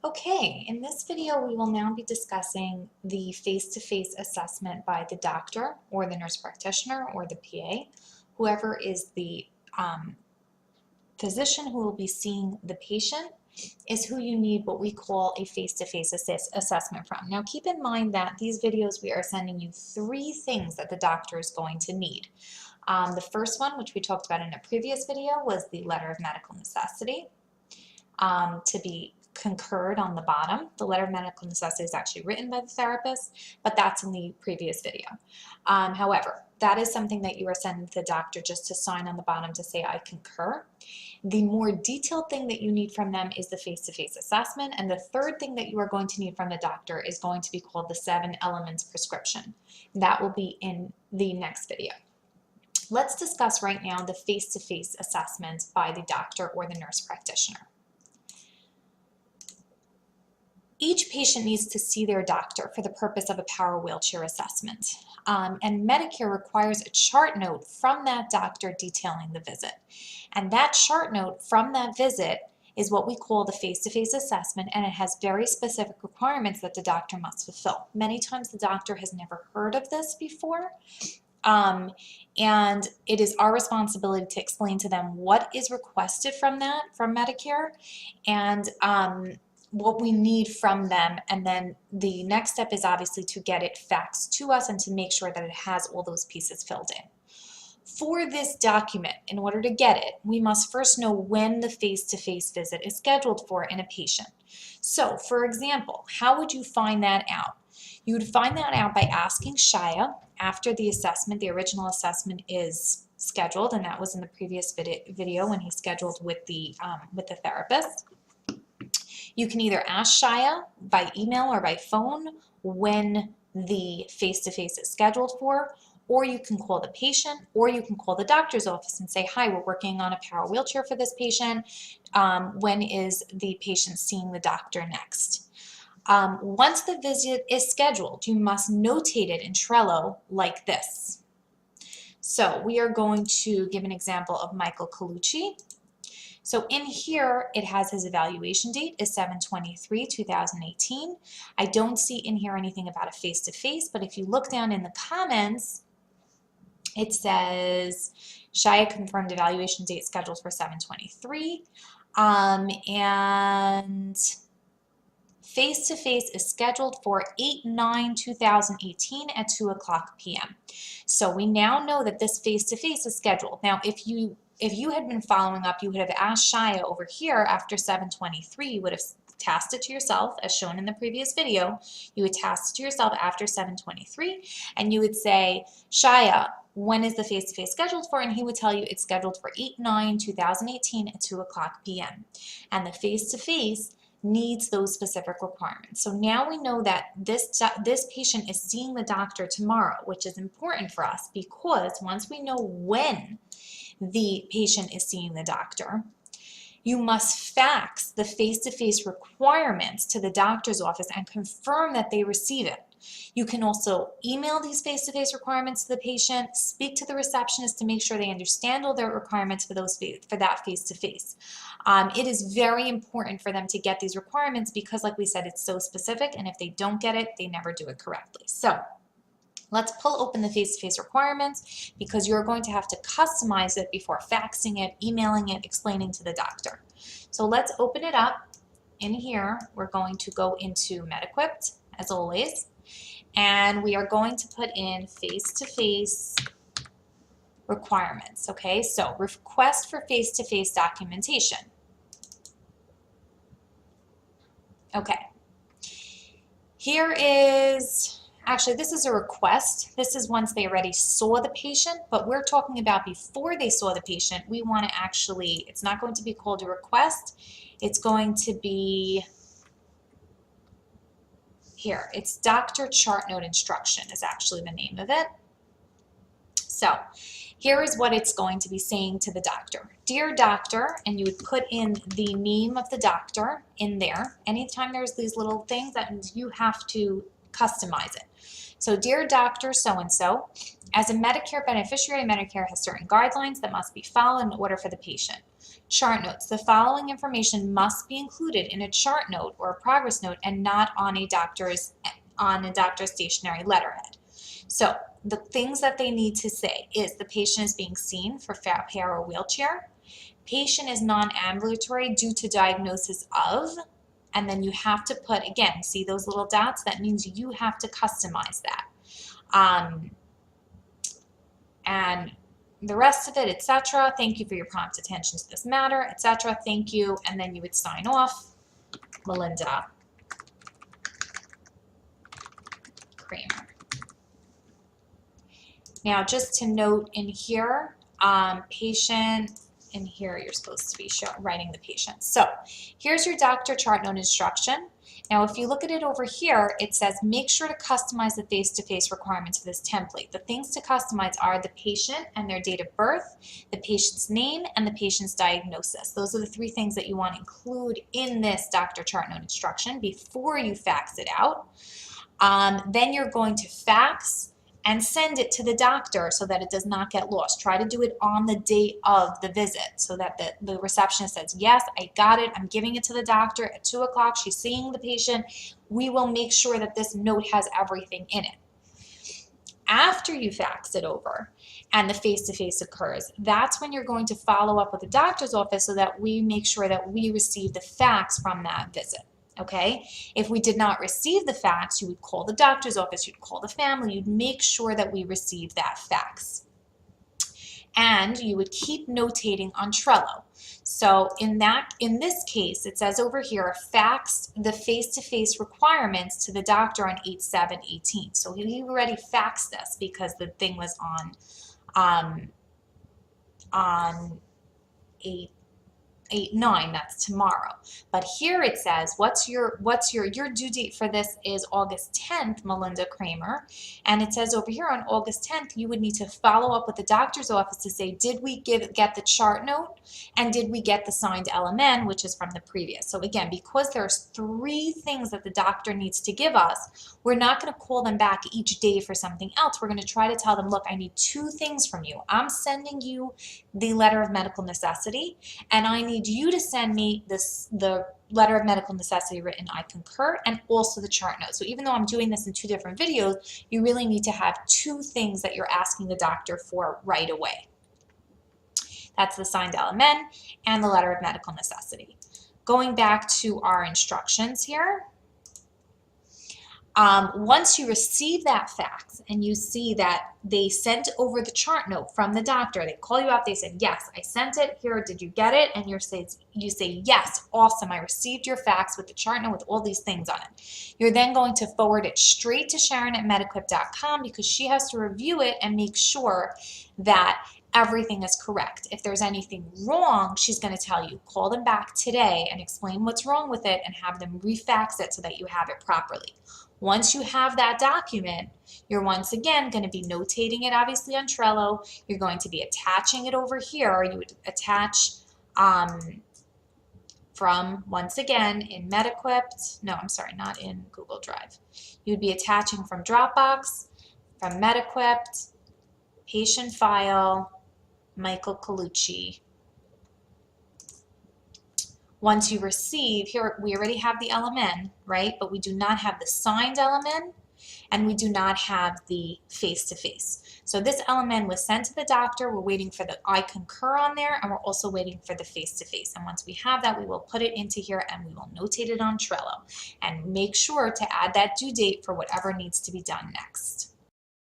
Okay, in this video we will now be discussing the face-to-face assessment by the doctor or the nurse practitioner or the PA, whoever is the physician who will be seeing the patient is who you need what we call a face-to-face assessment from. Now keep in mind that these videos we are sending you 3 things that the doctor is going to need. The first one, which we talked about in a previous video, was the letter of medical necessity to be concurred on the bottom. The letter of medical necessity is actually written by the therapist, but that's in the previous video. However, that is something that you are sending to the doctor just to sign on the bottom to say I concur. The more detailed thing that you need from them is the face-to-face assessment, and the third thing that you are going to need from the doctor is going to be called the 7 elements prescription. That will be in the next video. Let's discuss right now the face-to-face assessment by the doctor or the nurse practitioner. Each patient needs to see their doctor for the purpose of a power wheelchair assessment. And Medicare requires a chart note from that doctor detailing the visit. And that chart note from that visit is what we call the face-to-face assessment, and it has very specific requirements that the doctor must fulfill. Many times the doctor has never heard of this before. And it is our responsibility to explain to them what is requested from Medicare, and what we need from them, and then the next step is obviously to get it faxed to us and to make sure that it has all those pieces filled in. For this document, in order to get it, we must first know when the face-to-face visit is scheduled for in a patient. So, for example, how would you find that out? You would find that out by asking Shia after the assessment, the original assessment is scheduled, and that was in the previous video when he scheduled with the therapist. You can either ask Shia by email or by phone when the face-to-face is scheduled for, or you can call the patient, or you can call the doctor's office and say, hi, we're working on a power wheelchair for this patient. When is the patient seeing the doctor next? Once the visit is scheduled, you must notate it in Trello like this. So we are going to give an example of Michael Colucci. So in here, it has his evaluation date is 7/23/2018. I don't see in here anything about a face-to-face, but if you look down in the comments, it says Shia confirmed evaluation date scheduled for 7/23, and face-to-face is scheduled for 8/9/2018 at 2:00 p.m. So we now know that this face-to-face is scheduled. Now, if you had been following up, you would have asked Shia over here after 7/23, you would have tasked it to yourself, as shown in the previous video. You would task it to yourself after 7/23, and you would say, Shia, when is the face-to-face scheduled for? And he would tell you it's scheduled for 8/9/2018 at 2:00 p.m. And the face-to-face needs those specific requirements. So now we know that this patient is seeing the doctor tomorrow, which is important for us because once we know when the patient is seeing the doctor, you must fax the face-to-face requirements to the doctor's office and confirm that they receive it. You can also email these face-to-face requirements to the patient, speak to the receptionist to make sure they understand all their requirements for that face-to-face. It is very important for them to get these requirements because, like we said, it's so specific, and if they don't get it, they never do it correctly. So let's pull open the face-to-face requirements because you're going to have to customize it before faxing it, emailing it, explaining to the doctor. So let's open it up. In here, we're going to go into MedEquipped, as always, and we are going to put in face-to-face requirements, okay? So request for face-to-face documentation. Okay. Here is... Actually, this is a request. This is once they already saw the patient, but we're talking about before they saw the patient. We want to actually, it's not going to be called a request. It's going to be here. It's Doctor Chart Note Instruction is actually the name of it. So here is what it's going to be saying to the doctor. Dear doctor, and you would put in the name of the doctor in there. Anytime there's these little things, that means you have to customize it. So, dear Dr. So-and-so, as a Medicare beneficiary, Medicare has certain guidelines that must be followed in order for the patient. chart notes. The following information must be included in a chart note or a progress note and not on a doctor's stationary letterhead. So the things that they need to say is the patient is being seen for pair or wheelchair. Patient is non-ambulatory due to diagnosis of, and then you have to put, again, see those little dots? That means you have to customize that. And the rest of it, etc. Thank you for your prompt attention to this matter, etc. Thank you. And then you would sign off, Melinda Kramer. Now, just to note in here, patient, in here you're supposed to be writing the patient. So here's your doctor chart note instruction. Now, if you look at it over here, it says make sure to customize the face-to-face requirements for this template. The things to customize are the patient and their date of birth, the patient's name, and the patient's diagnosis. Those are the 3 things that you want to include in this doctor chart note instruction before you fax it out. Then you're going to fax and send it to the doctor so that it does not get lost. Try to do it on the date of the visit so that the receptionist says, yes, I got it. I'm giving it to the doctor at 2 o'clock. She's seeing the patient. We will make sure that this note has everything in it. After you fax it over and the face-to-face occurs, that's when you're going to follow up with the doctor's office so that we make sure that we receive the fax from that visit. Okay, if we did not receive the fax, you would call the doctor's office, you'd call the family, you'd make sure that we received that fax. And you would keep notating on Trello. So in this case, it says over here, faxed the face-to-face requirements to the doctor on 8/7/18. So he already faxed this because the thing was on 8/9, that's tomorrow. But here it says, what's your due date for this is August 10th, Melinda Kramer. And it says over here on August 10th, you would need to follow up with the doctor's office to say, did we get the chart note? And did we get the signed LMN, which is from the previous? So again, because there's 3 things that the doctor needs to give us, we're not going to call them back each day for something else. We're going to try to tell them, look, I need 2 things from you. I'm sending you the letter of medical necessity, and I need you to send me the letter of medical necessity written I concur, and also the chart note. So even though I'm doing this in 2 different videos, you really need to have 2 things that you're asking the doctor for right away. That's the signed LMN and the letter of medical necessity. Going back to our instructions here, once you receive that fax and you see that they sent over the chart note from the doctor, they call you up, they said, yes, I sent it, here, did you get it? And you say, yes, awesome, I received your fax with the chart note with all these things on it. You're then going to forward it straight to Sharon at Med-Equip.com because she has to review it and make sure that everything is correct. If there's anything wrong, she's going to tell you, call them back today and explain what's wrong with it and have them refax it so that you have it properly. Once you have that document, you're once again going to be notating it obviously on Trello. You're going to be attaching it over here. You would attach from, once again, in Med-Equip. No, I'm sorry, not in Google Drive. You'd be attaching from Dropbox, from Med-Equip, patient file, Michael Colucci. Once you receive, here we already have the LMN, right? But we do not have the signed LMN and we do not have the face-to-face. So this LMN was sent to the doctor. We're waiting for the I concur on there, and we're also waiting for the face-to-face. And once we have that, we will put it into here and we will notate it on Trello and make sure to add that due date for whatever needs to be done next.